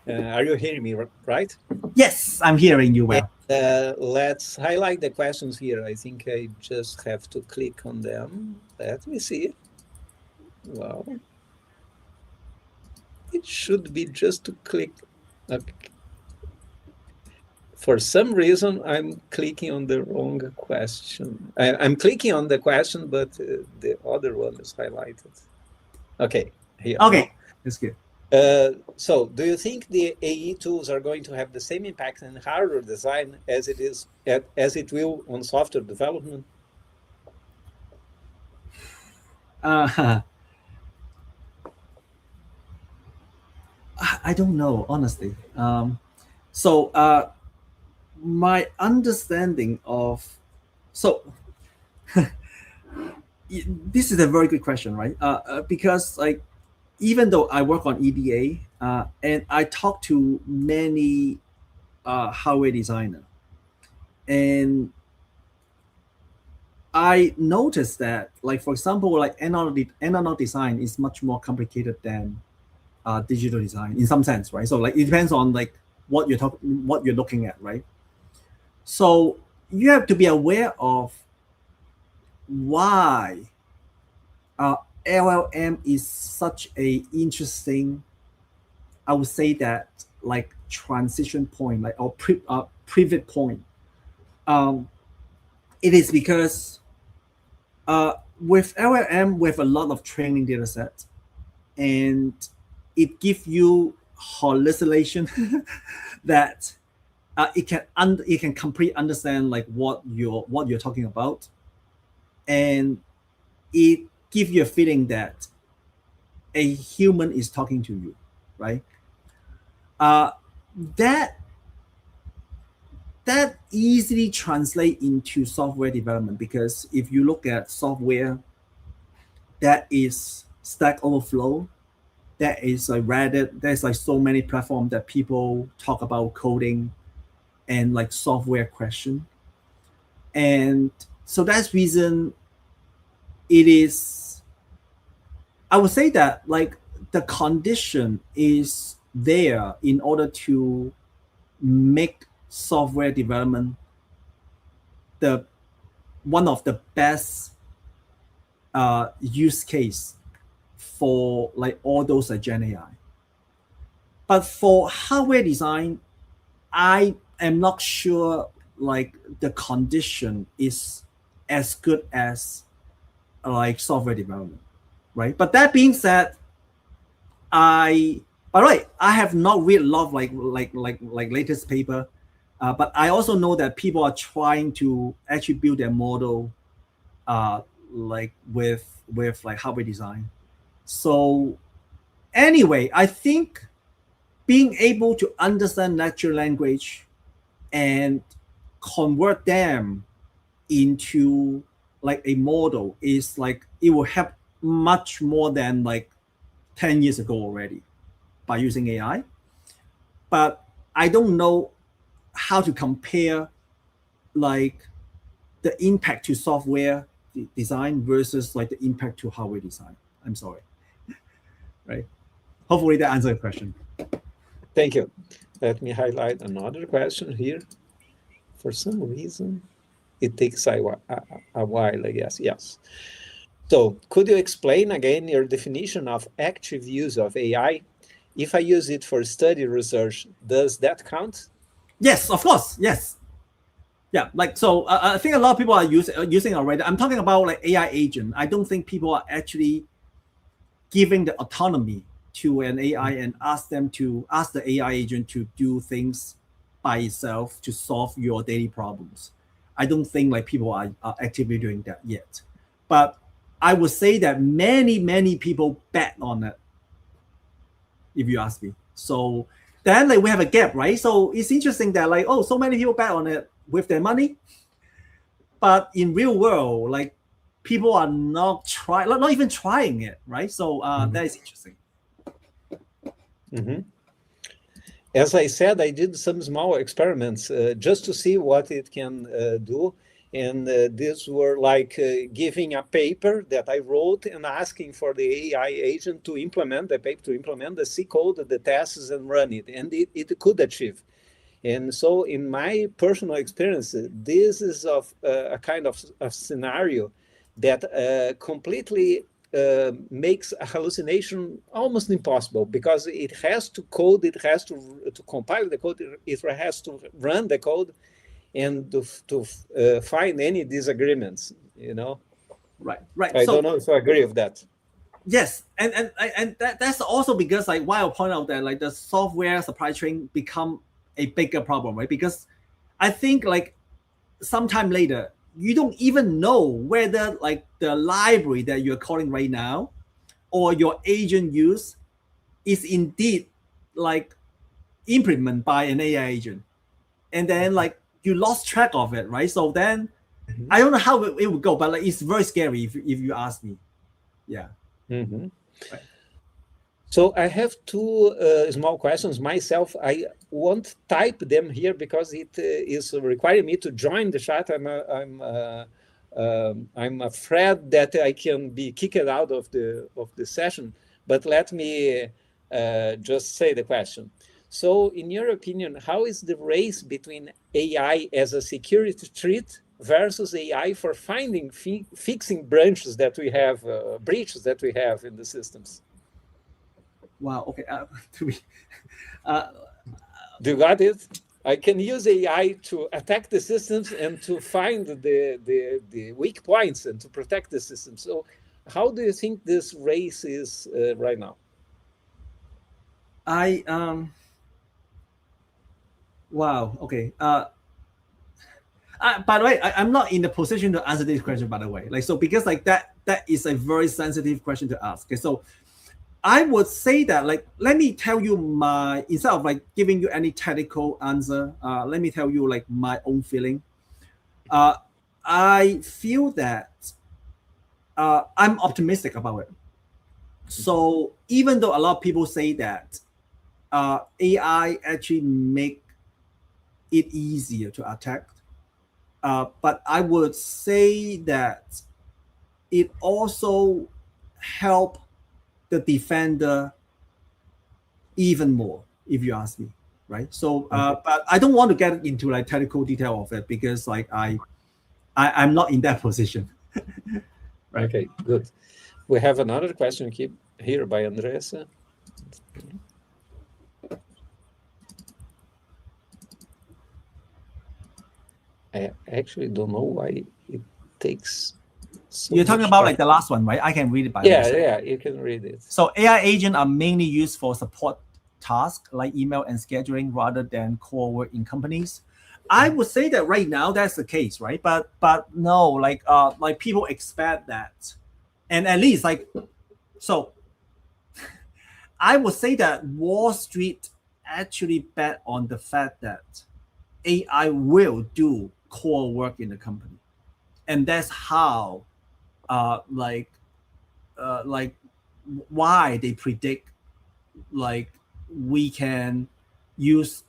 Are you hearing me right? Yes, I'm hearing you well. Let's highlight the questions here. I think I just have to click on them. Let me see. Well, it should be just to click. Okay. For some reason, I'm clicking on the wrong question. I'm clicking on the question, but the other one is highlighted. Okay, here. Okay, that's good. So, do you think the AE tools are going to have the same impact in hardware design as it will on software development? I don't know, honestly. So my understanding of this is a very good question, right? Because like even though I work on EDA and I talk to many hardware designer, and I noticed that, like for example, like analog design is much more complicated than digital design in some sense, right? So like it depends on like what you're looking at, right? So you have to be aware of why LLM is such a interesting, I would say that like transition point, like or pivot point. It is because with LLM, we have a lot of training data sets, and it gives you hallucination that it can completely understand like what you're talking about, and it gives you a feeling that a human is talking to you, right? That easily translate into software development, because if you look at software that is Stack Overflow, that is like Reddit, there's like so many platforms that people talk about coding and like software question. And so that's reason it is, I would say that like the condition is there in order to make software development the one of the best use case for like all those Gen AI. But for hardware design, I am not sure like the condition is as good as like software development, right? But that being said, I have not read a lot of like latest paper, but I also know that people are trying to actually build their model, like with like hardware design. So anyway, I think being able to understand natural language and convert them into like a model is like it will help much more than like 10 years ago already by using AI. But I don't know how to compare like the impact to software design versus like the impact to hardware design. I'm sorry. Right. Hopefully that answers the question. Thank you. Let me highlight another question here. For some reason, it takes a while, I guess. Yes. So could you explain again your definition of active use of AI? If I use it for study research, does that count? Yes, of course. Yes. Yeah, like so I think a lot of people are using already. I'm talking about like AI agent. I don't think people are actually giving the autonomy to an AI and ask the AI agent to do things by itself to solve your daily problems. I don't think like people are actively doing that yet. But I would say that many people bet on it, if you ask me. So then like we have a gap, right? So it's interesting that like, oh, so many people bet on it with their money. But in real world, like people are not even trying it, right? So that is interesting. Mm-hmm. as I said, I did some small experiments just to see what it can do. And these were like giving a paper that I wrote and asking for the AI agent to implement the paper, to implement the C code, the tests, and run it. And it could achieve. And so, in my personal experience, this is of a kind of a scenario that completely makes a hallucination almost impossible, because it has to code, it has to compile the code, it has to run the code, and to find any disagreements. Right. I don't know if I agree with that. Yes, and that's also because, like, why I point out that, like, the software supply chain become a bigger problem, right? Because I think, like, sometime later, you don't even know whether, like, the library that you're calling right now or your agent use is indeed, like, implemented by an AI agent, and then, like, you lost track of it, right? So then I don't know how it would go, but, like, it's very scary if you ask me. Yeah. Mm-hmm. Right. So I have two small questions myself. I won't type them here because it is requiring me to join the chat. I'm afraid that I can be kicked out of the session. But let me just say the question. So, in your opinion, how is the race between AI as a security threat versus AI for finding, fixing branches that we have, breaches that we have in the systems? Wow. Okay. Do you got it? I can use AI to attack the systems and to find the weak points and to protect the system. So, how do you think this race is right now? Wow. Okay. By the way, I'm not in the position to answer this question. By the way, like, so because, like, that is a very sensitive question to ask. Okay, so I would say that, like, let me tell you instead of, like, giving you any technical answer, let me tell you, like, my own feeling. I feel that I'm optimistic about it. So even though a lot of people say that AI actually make it easier to attack, but I would say that it also help the defender even more, if you ask me, right? So, but I don't want to get into, like, technical detail of it because, like, I'm not in that position. Right. Okay, good. We have another question here by Andressa. I actually don't know why it takes so You're talking about time. Like the last one, right? I can read it by Yeah, you can read it. So AI agents are mainly used for support tasks like email and scheduling rather than core work in companies. I would say that right now that's the case, right? But no, like people expect that, and at least, like, so I would say that Wall Street actually bet on the fact that AI will do core work in the company, and that's how, like why they predict, like, we can use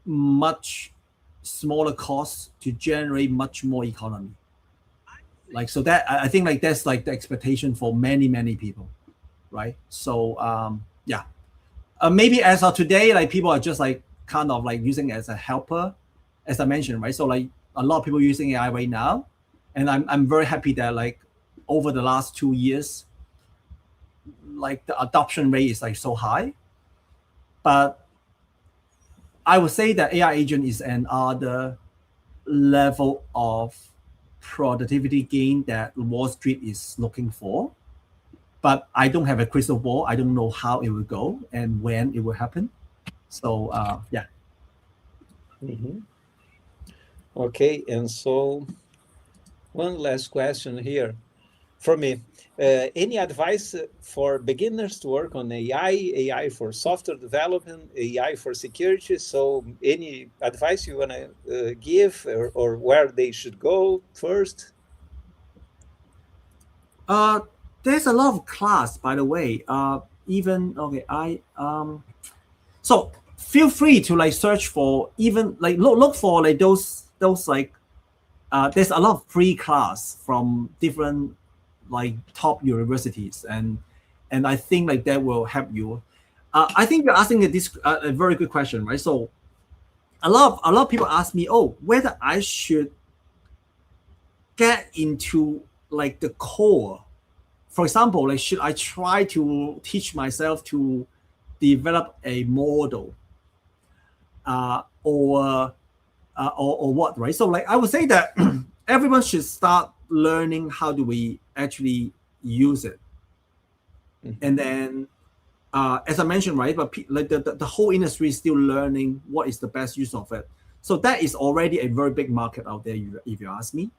much smaller costs to generate much more economy. Like, so that I think, like, that's, like, the expectation for many people, right? So yeah, maybe as of today, like, people are just, like, kind of, like, using it as a helper, as I mentioned, right? So, like, a lot of people using AI right now, and I'm very happy that, like, over the last 2 years, like, the adoption rate is, like, so high. But I would say that AI agent is another level of productivity gain that Wall Street is looking for. But I don't have a crystal ball. I don't know how it will go and when it will happen. So yeah. Mm-hmm. Okay, and so one last question here for me. Any advice for beginners to work on AI for software development, AI for security? So any advice you want to give, or where they should go first? There's a lot of class, by the way. So feel free to like search for even like look for like those like there's a lot of free class from different like top universities, and I think like that will help you. I think you're asking a very good question, right? So a lot of people ask me, oh, whether I should get into like the core. For example, like should I try to teach myself to develop a model, or what, right? So like I would say that everyone should start learning how do we actually use it, and then as I mentioned, right, but like the whole industry is still learning what is the best use of it. So that is already a very big market out there, if you ask me.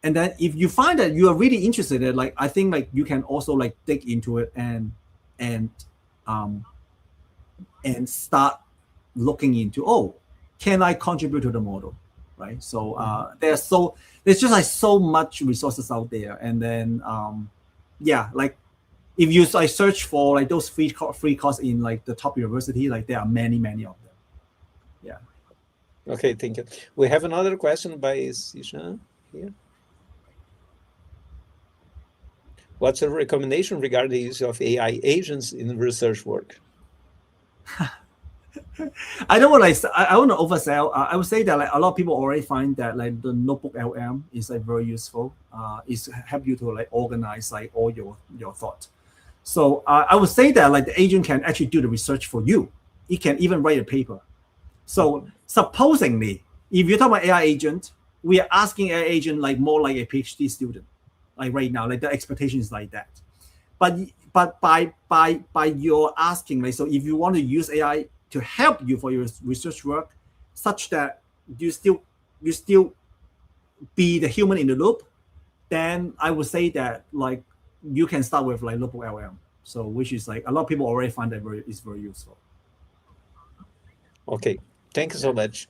And then if you find that you are really interested in it, like I think like you can also like dig into it and start looking into, oh, can I contribute to the model, right? So there's just like so much resources out there, and then yeah, like if you like search for like those free courses in like the top university, like there are many of them. Yeah. Okay, thank you. We have another question by Sishan here. What's a recommendation regarding the use of AI agents in research work? I don't want I want to oversell. I would say that like a lot of people already find that like the notebook LM is like very useful. It's help you to like organize like all your thoughts. So I would say that like the agent can actually do the research for you. It can even write a paper. So supposedly, if you're talking about AI agent, we are asking AI agent like more like a PhD student, like right now, like the expectation is like that. But by your asking, like, so if you want to use AI to help you for your research work, such that you still be the human in the loop, then I would say that like you can start with like notebook LM. So which is like a lot of people already find that is very useful. Okay, thank you so much.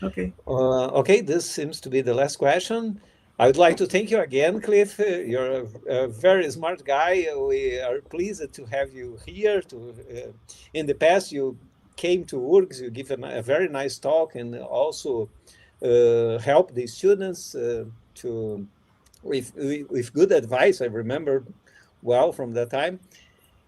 Okay. Okay, this seems to be the last question. I would like to thank you again, Cliff. You're a very smart guy. We are pleased to have you here. In the past, you came to URGS, you give a very nice talk, and also help the students with good advice. I remember well from that time.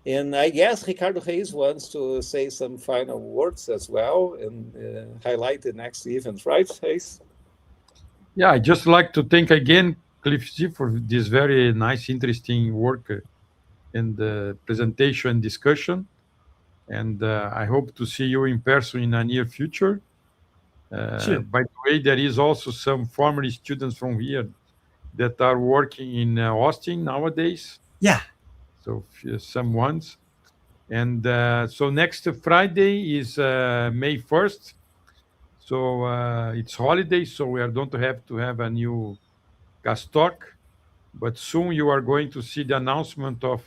And I guess Ricardo Reis wants to say some final words as well and highlight the next event, right, Reis? Yeah, I just like to thank again Cliff G for this very nice, interesting work and presentation and discussion. And I hope to see you in person in a near future. Sure. By the way, there is also some former students from here that are working in Austin nowadays. Yeah. So some ones. And so next Friday is May 1st. So it's holiday, so we are going to have a new CASS talk. But soon you are going to see the announcement of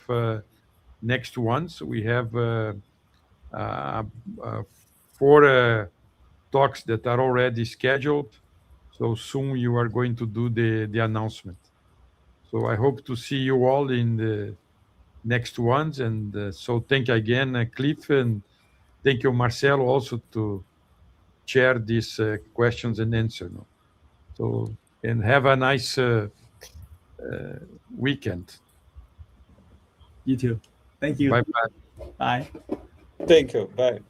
next ones. We have uh, 4 talks that are already scheduled. So soon you are going to do the announcement. So I hope to see you all in the next ones. And so thank you again, Cliff, and thank you, Marcelo, also to share these questions and answers. No? So and have a nice weekend. You too. Thank you. Bye bye. Bye. Thank you. Bye.